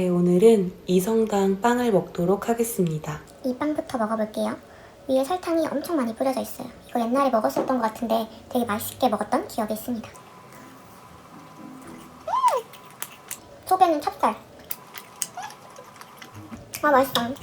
네, 오늘은 이성당 빵을 먹도록 하겠습니다. 이 빵부터 먹어볼게요. 위에 설탕이 엄청 많이 뿌려져 있어요. 이거 옛날에 먹었었던 것 같은데 되게 맛있게 먹었던 기억이 있습니다. 속에는 찹쌀. 아, 맛있어.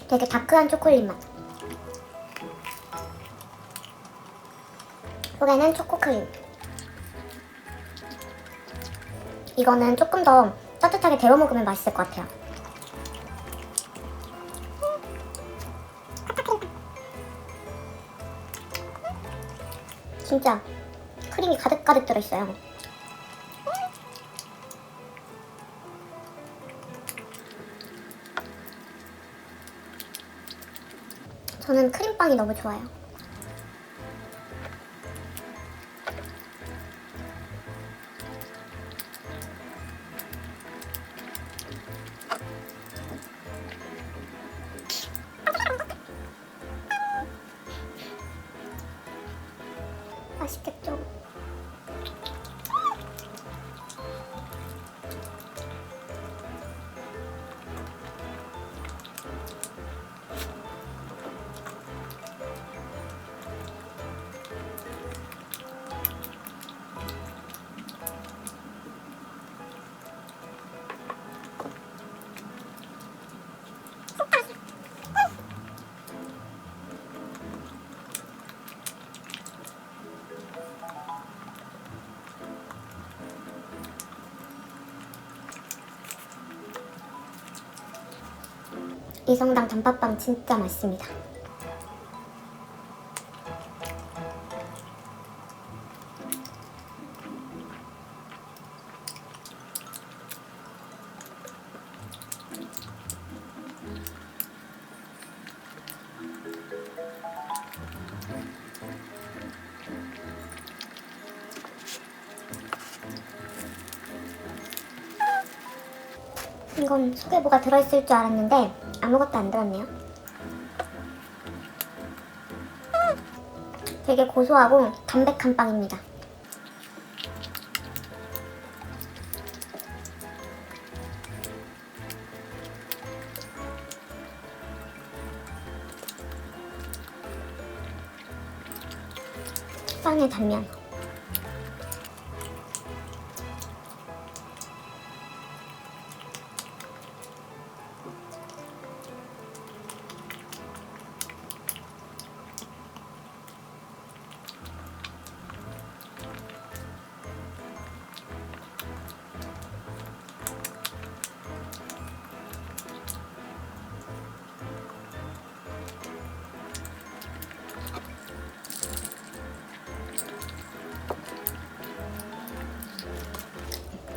되게 다크한 초콜릿 맛. 속에는 초코크림. 이거는 조금 더 따뜻하게 데워 먹으면 맛있을 것 같아요. 진짜 크림이 가득가득 들어있어요. 저는 크림빵이 너무 좋아요. 맛있겠죠? 이성당 단팥빵 진짜 맛있습니다. 이건 속에 뭐가 들어있을 줄 알았는데 아무것도 안 들었네요. 되게 고소하고 담백한 빵입니다. 빵의 단면.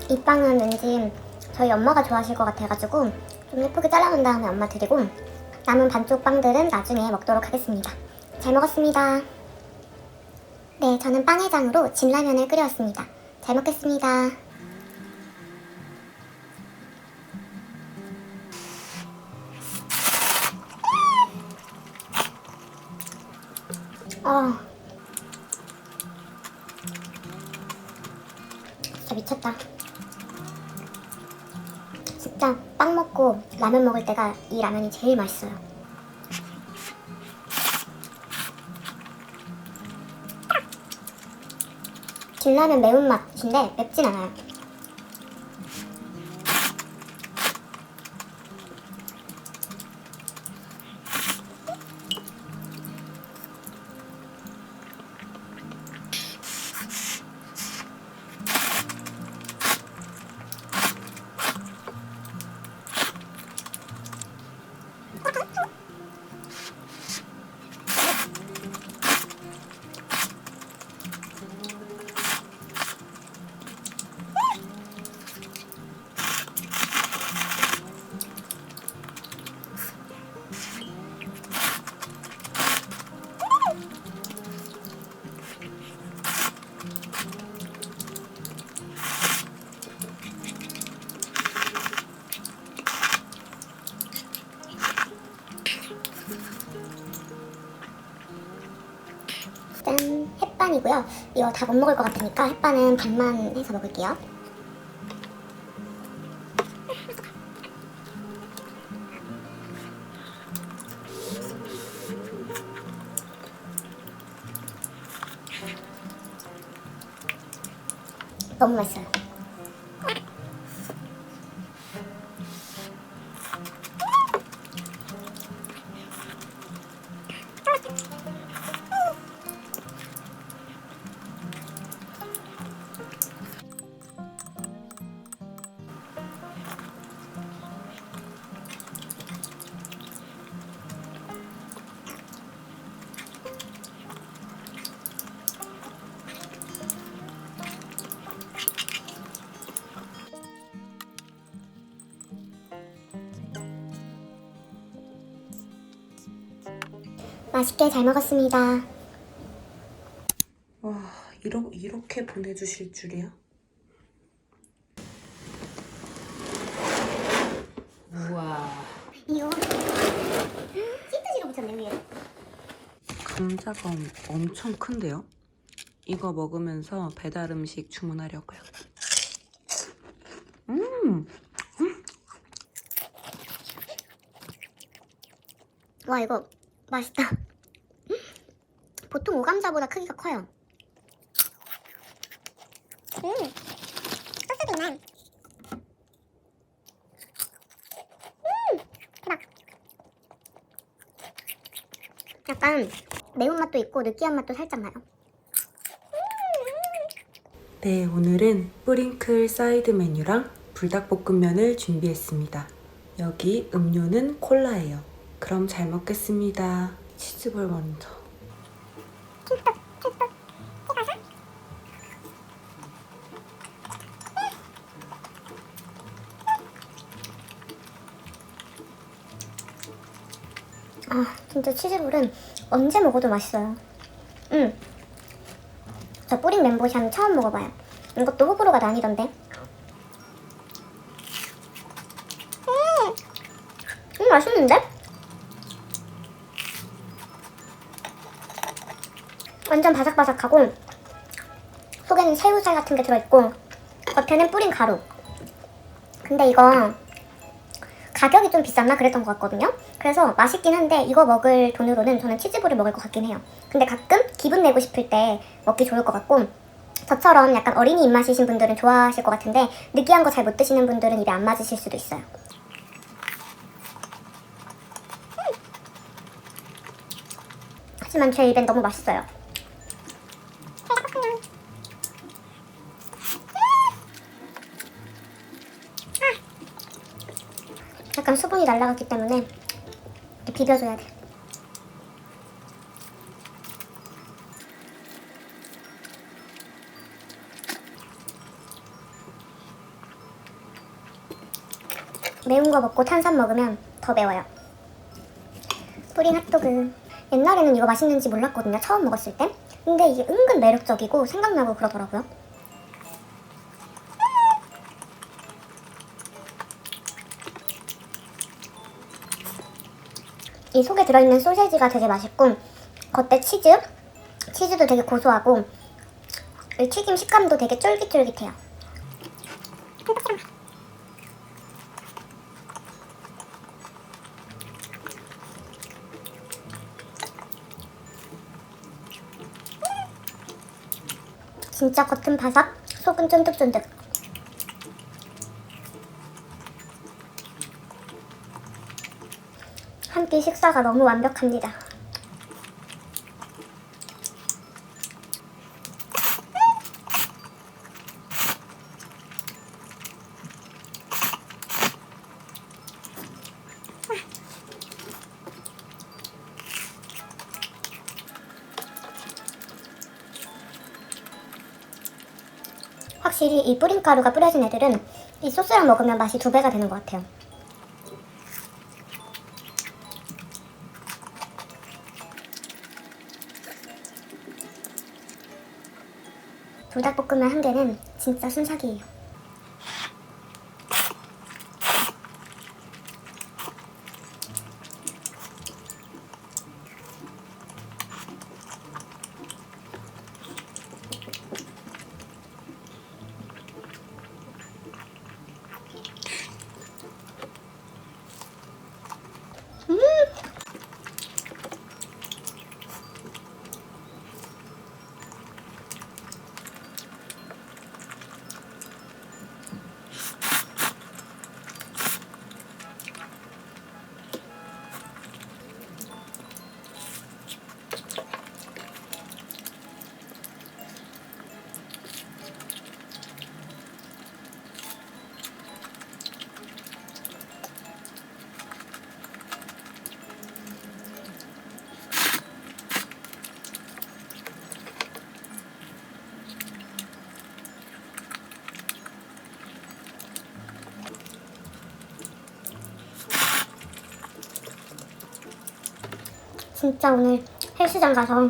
이 빵은 왠지 저희 엄마가 좋아하실 것 같아가지고 좀 예쁘게 잘라놓은 다음에 엄마 드리고 남은 반쪽 빵들은 나중에 먹도록 하겠습니다. 잘 먹었습니다. 네, 저는 빵해장으로 진라면을 끓여왔습니다. 잘 먹겠습니다. 진짜 미쳤다. 진짜 빵 먹고 라면 먹을 때가 이 라면이 제일 맛있어요. 진라면 매운맛인데 맵진 않아요. 햇반이고요. 이거 다 못 먹을 것 같으니까 햇반은 반만 해서 먹을게요. 너무 맛있어요. 맛있게 잘 먹었습니다. 와, 이렇게 보내주실 줄이야? 우와. 이거 치트지로 붙였네 위에. 감자가 엄청 큰데요? 이거 먹으면서 배달 음식 주문하려고요. 와 이거 맛있다. 보통 오감자보다 크기가 커요. 소스도 있네. 대박. 약간 매운맛도 있고 느끼한 맛도 살짝 나요. 네, 오늘은 뿌링클 사이드 메뉴랑 불닭볶음면을 준비했습니다. 여기 음료는 콜라예요. 그럼 잘 먹겠습니다. 치즈볼 먼저. 아 진짜 치즈볼은 언제 먹어도 맛있어요. 저 뿌링 멘보샤는 처음 먹어봐요. 이것도 호불호가 나뉘던데. 맛있는데? 완전 바삭바삭하고 속에는 새우살 같은 게 들어있고 겉에는 뿌린 가루. 근데 이거 가격이 좀 비쌌나 그랬던 것 같거든요. 그래서 맛있긴 한데 이거 먹을 돈으로는 저는 치즈볼을 먹을 것 같긴 해요. 근데 가끔 기분 내고 싶을 때 먹기 좋을 것 같고 저처럼 약간 어린이 입맛이신 분들은 좋아하실 것 같은데 느끼한 거 잘 못 드시는 분들은 입에 안 맞으실 수도 있어요. 하지만 제 입엔 너무 맛있어요. 약간 수분이 날아갔기 때문에 이렇게 비벼줘야 돼. 매운 거 먹고 탄산 먹으면 더 매워요. 뿌린 핫도그. 옛날에는 이거 맛있는지 몰랐거든요. 처음 먹었을 때. 근데 이게 은근 매력적이고 생각나고 그러더라고요. 이 속에 들어있는 소세지가 되게 맛있고 겉에 치즈도 되게 고소하고 이 튀김 식감도 되게 쫄깃쫄깃해요. 진짜 겉은 바삭, 속은 쫀득쫀득. 한 끼 식사가 너무 완벽합니다. 확실히 이 뿌링가루가 뿌려진 애들은 이 소스랑 먹으면 맛이 2배가 되는 것 같아요. 불닭볶음면 한 개는 진짜 순삭이에요. 진짜 오늘 헬스장 가서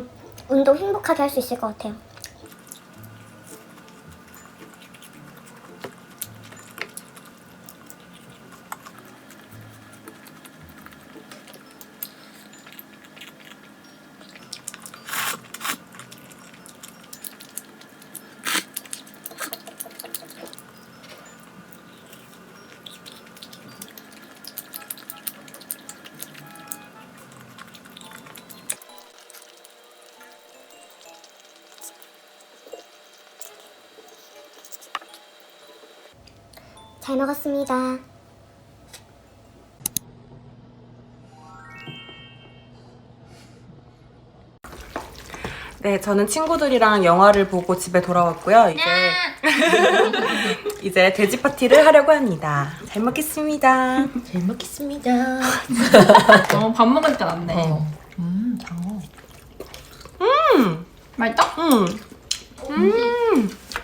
운동 행복하게 할 수 있을 것 같아요. 잘 먹었습니다. 네, 저는 친구들이랑 영화를 보고 집에 돌아왔고요. 이제 돼지 파티를 하려고 합니다. 잘 먹겠습니다. 잘 먹겠습니다. 밥 먹을 때 낫네. 장어. 맛있다?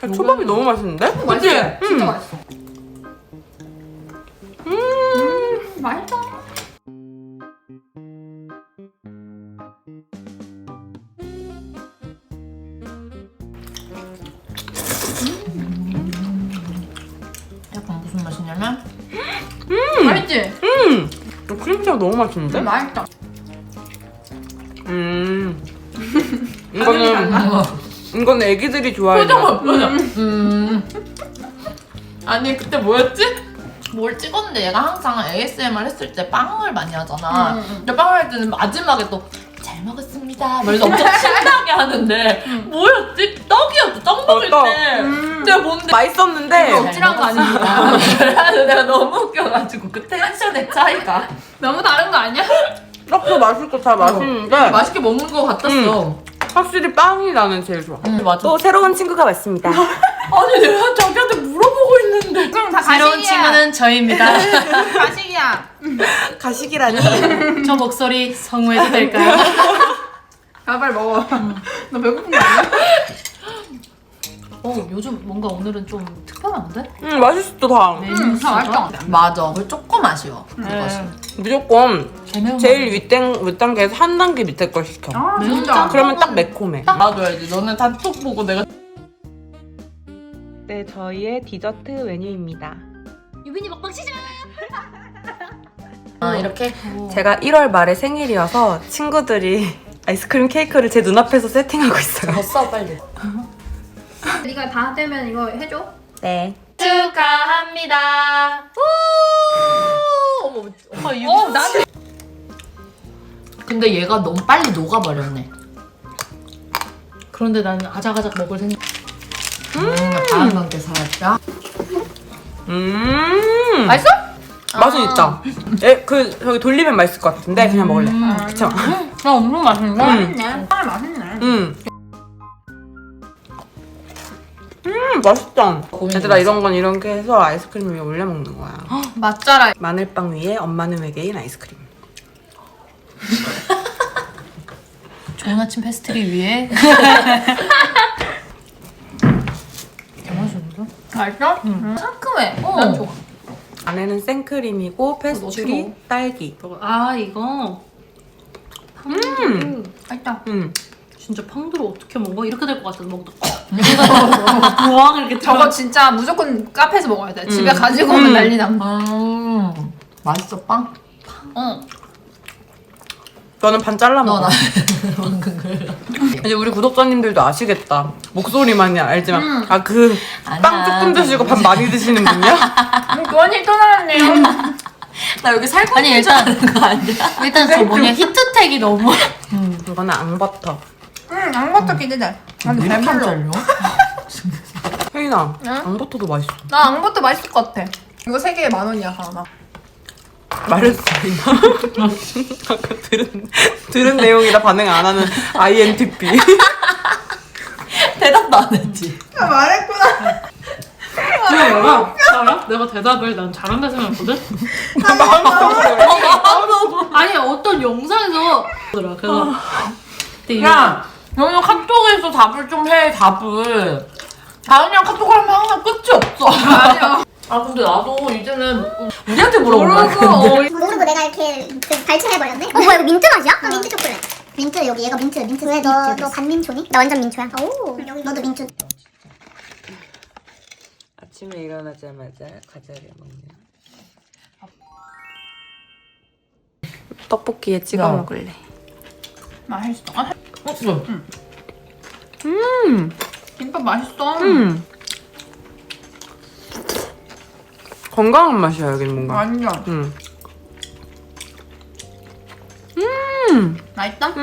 야, 초밥이 너무 맛있는데? 맛있지? 진짜 맛있어. 맛있다. 약간 무슨 맛이냐면 맛있지? 크림치가 너무 맛있는데? 맛있다. 이거는 애기들이 좋아하는 표정. 아니 그때 뭐였지? 뭘 찍었는데 얘가 항상 ASMR 했을 때 빵을 많이 하잖아. 근데 빵을 할 때는 마지막에 또 잘 먹었습니다. 그래서 엄청 신나게 하는데 뭐였지? 떡이었어. 떡 먹을 떡. 때. 내가 뭔데? 맛있었는데 억지한 거 아닙니다. 그래서 내가 너무 웃겨가지고 그 텐션의 차이가 너무 다른 거 아니야? 떡도 맛있고 다 맛있는데 맛있게 먹는 거 같았어. 확실히 빵이 나는 제일 좋아. 맞아. 또 새로운 친구가 왔습니다. 아니 내가 자기한테 물어보고 있는데. 그럼 다 새로운 가식이야. 친구는 저입니다. 가식이야. 가식이라니. 저 목소리 성우해도 될까요? 야 빨리 먹어. 너 배고픈 거 아니야? 요즘 뭔가 오늘은 좀 특별한데? 맛있어 다. 다 맛있다. 맞아. 그걸 조금 아쉬워. 그것이. 무조건 매운 제일 윗단계에서 한 단계 밑에 걸 시켜. 아 매운 진짜. 짱. 그러면 딱 매콤해. 맞아야지. 너는 단톡 보고 내가 네, 저희의 디저트 메뉴입니다. 유빈이 먹방 시작! 이렇게 제가 1월 말에 생일이어서 친구들이 아이스크림 케이크를 제 눈앞에서 세팅하고 있어요. 더 빨리. 네가 다 되면 이거 해줘. 네. 축하합니다. 어머, 엄마 유빈. 나는. 근데 얘가 너무 빨리 녹아버렸네. 그런데 나는 아작아작 먹을 생각. 다음 단계 살았다. 맛있어? 맛은 있다. 저기 돌리면 맛있을 것 같은데 그냥 먹을래. 귀찮아. 나 엄청 맛있는데? 맛있네. 빵 맛있네. 맛있다. 고민이 얘들아 이런 건 이렇게 해서 아이스크림 위에 올려 먹는 거야. 맛잘알. 마늘빵 위에 엄마는 외계인 아이스크림. 좋은 아침 페스트리 위에. 개맛있는데? 맛있어? 상큼해. 난 좋아. 안에는 생크림이고 페스츄리, 넣어. 딸기. 아 이거 맛있다. 진짜 팡두를 어떻게 먹어? 이렇게 될 것 같아서 먹다 우왕 이렇게 저거 진짜 무조건 카페에서 먹어야 돼. 집에 가지고 오면 난리 나. 맛있어, 빵? 너는 반 잘라 먹어. 나. 이제 우리 구독자님들도 아시겠다. 목소리만이 알지만 그 아니야. 빵 조금 드시고 밥 많이 드시는 분이야? 원이 또 나왔네요. 나 여기 살고 아니 일단 거 아니야? 일단 저 뭐냐 히트텍이 너무 이거는 앙버터. 앙버터 기대돼. 나도 배불러. 혜인아, 앙버터도 맛있어. 나 앙버터 맛있을 것 같아. 이거 3개에 10,000원이야, 가나. 말했어, 혜인아. 아까 들은 내용이라 반응 안 하는 INTP. 대답도 안 했지. 나 말했구나. 내가 대답을 난 잘한다 생각했거든? 아니 어떤 영상에서 그래서 근데 이거 야, 너는 카톡에서 답을 좀 해, 답을. 다은이랑 카톡을 하면 항상 끝이 없어. 아니야. 아, 근데 나도 이제는 우리한테 물어보려고. 모르고 내가 이렇게 발췌해버렸네? 뭐야 이거 민트 맛이야? 민트 초콜릿. 민트 여기 얘가 민트 왜 너 반민초니? 나 완전 민초야. 오 너도 민초. 아침에 일어나자마자 과자를 먹는. 떡볶이에 찍어 야. 먹을래. 맛있어. 없어. 김밥 맛있어. 건강한 맛이야 여긴 뭔가. 완전. 맛있다?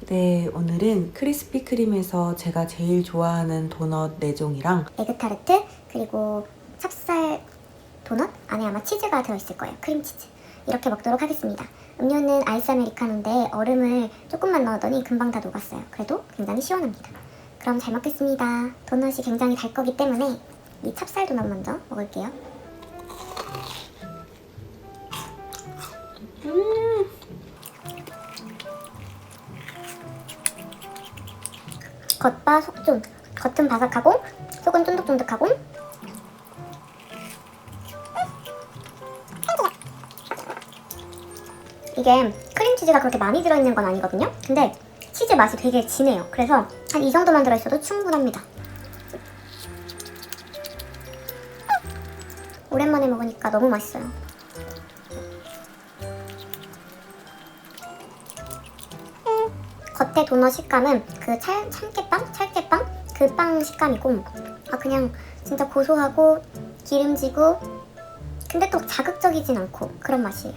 네, 오늘은 크리스피 크림에서 제가 제일 좋아하는 도넛 4종이랑 에그타르트 그리고 찹쌀 도넛 안에 아마 치즈가 들어있을 거예요. 크림치즈 이렇게 먹도록 하겠습니다. 음료는 아이스 아메리카노인데 얼음을 조금만 넣었더니 금방 다 녹았어요. 그래도 굉장히 시원합니다. 그럼 잘 먹겠습니다. 도넛이 굉장히 달 거기 때문에 이 찹쌀 도넛 먼저 먹을게요. 겉바 속촉, 겉은 바삭하고 속은 쫀득쫀득하고 이게 크림치즈가 그렇게 많이 들어있는 건 아니거든요. 근데 치즈 맛이 되게 진해요. 그래서 한 이 정도만 들어있어도 충분합니다. 오랜만에 먹으니까 너무 맛있어요. 겉에 도넛 식감은 그 찰깨빵 그 빵 식감이고 그냥 진짜 고소하고 기름지고 근데 또 자극적이진 않고 그런 맛이에요.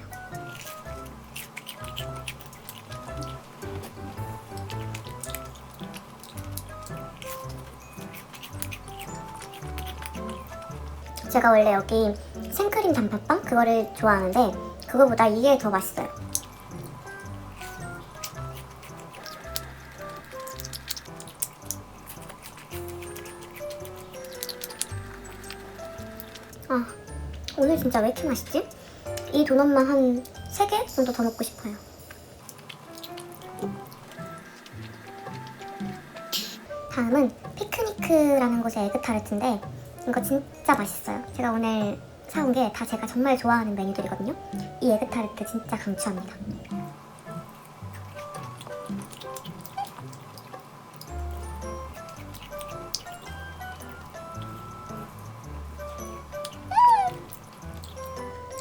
제가 원래 여기 생크림 단팥빵 그거를 좋아하는데 그거보다 이게 더 맛있어요. 오늘 진짜 왜 이렇게 맛있지? 이 도넛만 한 3개 정도 더 먹고 싶어요. 다음은 피크니크라는 곳의 에그타르트인데 이거 진짜 맛있어요. 제가 오늘 사온 게 다 제가 정말 좋아하는 메뉴들이거든요. 이 에그타르트 진짜 강추합니다.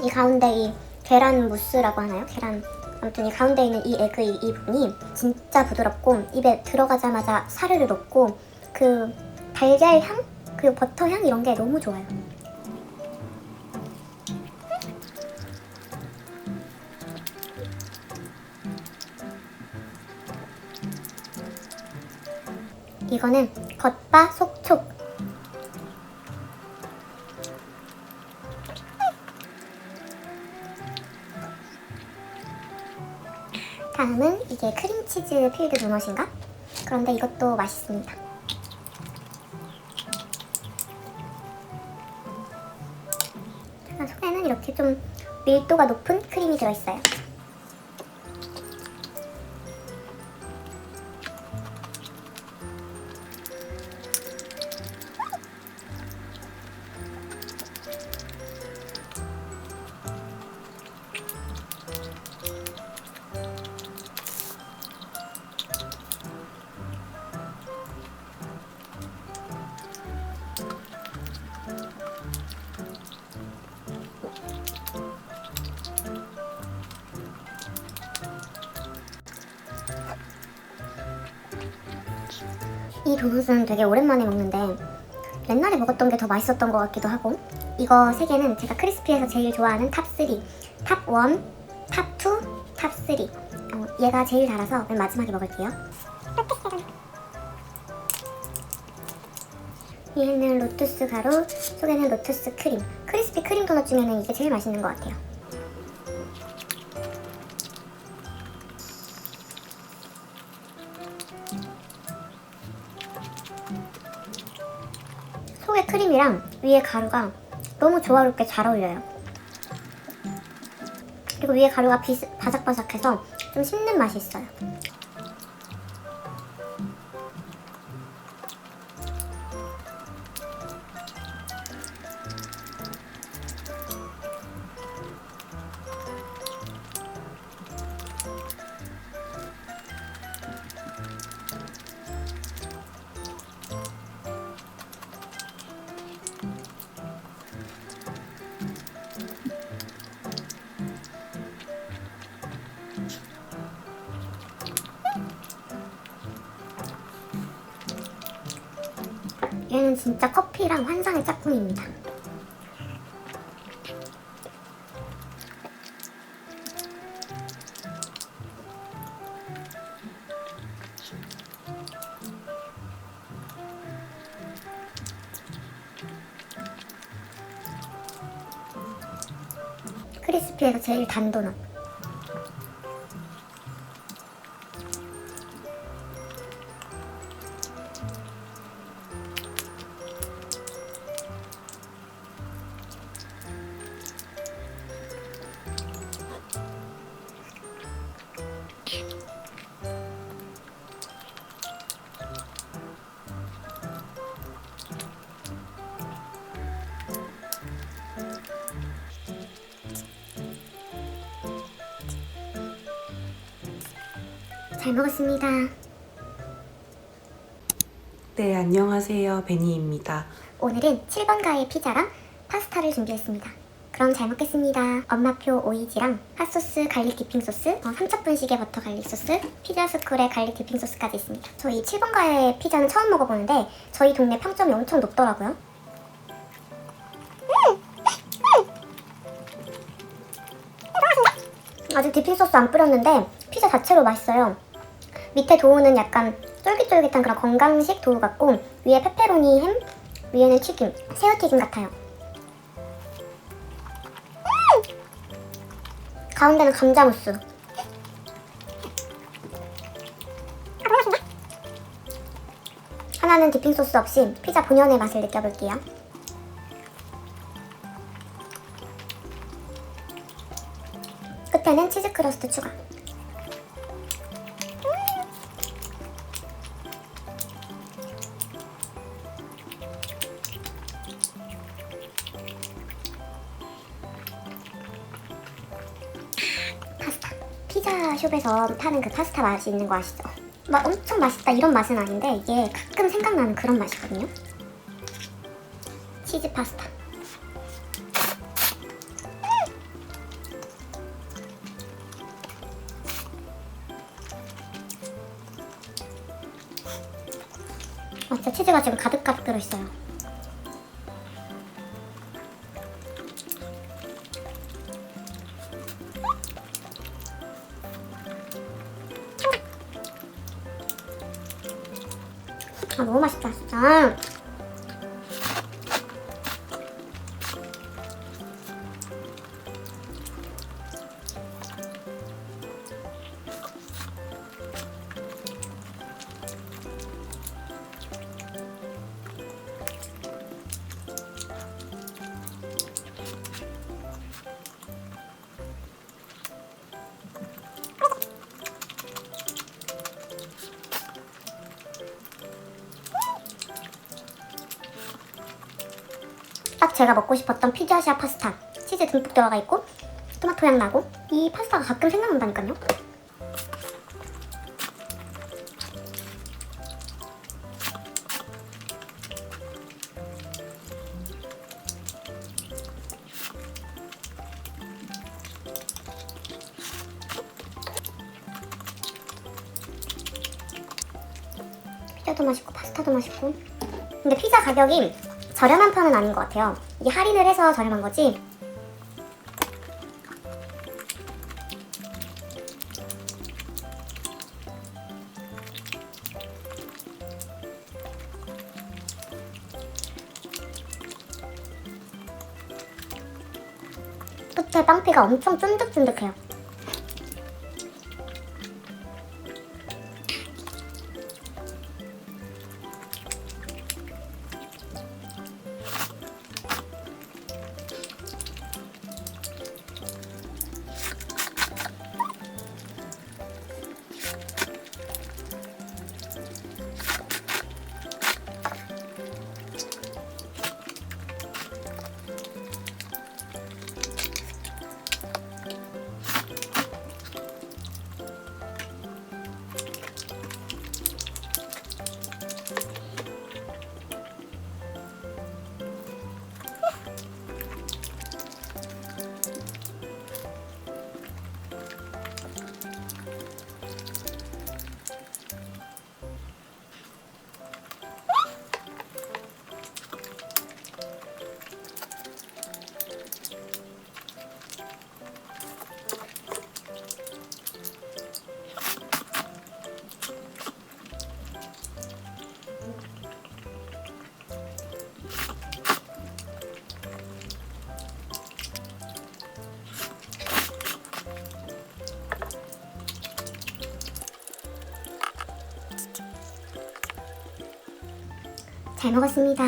이 가운데 이 계란 무스라고 하나요? 계란 아무튼 이 가운데 있는 이 에그 이 부분이 진짜 부드럽고 입에 들어가자마자 사르르 녹고 그 달걀 향 그리고 버터 향 이런 게 너무 좋아요. 이거는 겉바 속촉. 다음은 이게 크림치즈 필드 도넛인가? 그런데 이것도 맛있습니다. 속에는 이렇게 좀 밀도가 높은 크림이 들어있어요. 이 도넛은 되게 오랜만에 먹는데 옛날에 먹었던 게 더 맛있었던 것 같기도 하고 이거 3개는 제가 크리스피에서 제일 좋아하는 탑3 탑1, 탑2, 탑3 얘가 제일 달아서 맨 마지막에 먹을게요. 얘는 로투스 가루, 속에는 로투스 크림 크리스피 크림 도넛 중에는 이게 제일 맛있는 것 같아요. 속에 크림이랑 위에 가루가 너무 조화롭게 잘 어울려요. 그리고 위에 가루가 바삭바삭해서 좀 씹는 맛이 있어요. 진짜 커피랑 환상의 짝꿍입니다. 크리스피에서 제일 단 도넛. 잘 먹었습니다. 네, 안녕하세요. 베니입니다. 오늘은 7번가의 피자랑 파스타를 준비했습니다. 그럼 잘 먹겠습니다. 엄마표 오이지랑 핫소스 갈릭 디핑 소스, 3첩분식의 버터 갈릭 소스, 피자 스쿨의 갈릭 디핑 소스까지 있습니다. 저희 7번가의 피자는 처음 먹어보는데 저희 동네 평점이 엄청 높더라고요. 아직 디핑 소스 안 뿌렸는데 피자 자체로 맛있어요. 밑에 도우는 약간 쫄깃쫄깃한 그런 건강식 도우 같고 위에 페페로니 햄, 위에는 튀김, 새우튀김 같아요. 가운데는 감자 무스. 하나는 디핑 소스 없이 피자 본연의 맛을 느껴볼게요. 끝에는 치즈 크러스트 추가. 파스타. 피자숍에서 파는 그 파스타 맛이 있는 거 아시죠? 막 엄청 맛있다 이런 맛은 아닌데 이게 가끔 생각나는 그런 맛이거든요. 치즈 파스타. 진짜 치즈가 지금 가득가득 들어있어요. 너무 맛있다 진짜. 딱 제가 먹고 싶었던 피자시아 파스타. 치즈 듬뿍 들어가 있고 토마토 향 나고 이 파스타가 가끔 생각난다니까요. 피자도 맛있고 파스타도 맛있고. 근데 피자 가격이 저렴한 편은 아닌 것 같아요. 이게 할인을 해서 저렴한 거지. 끝에 빵피가 엄청 쫀득쫀득해요. 잘 먹었습니다.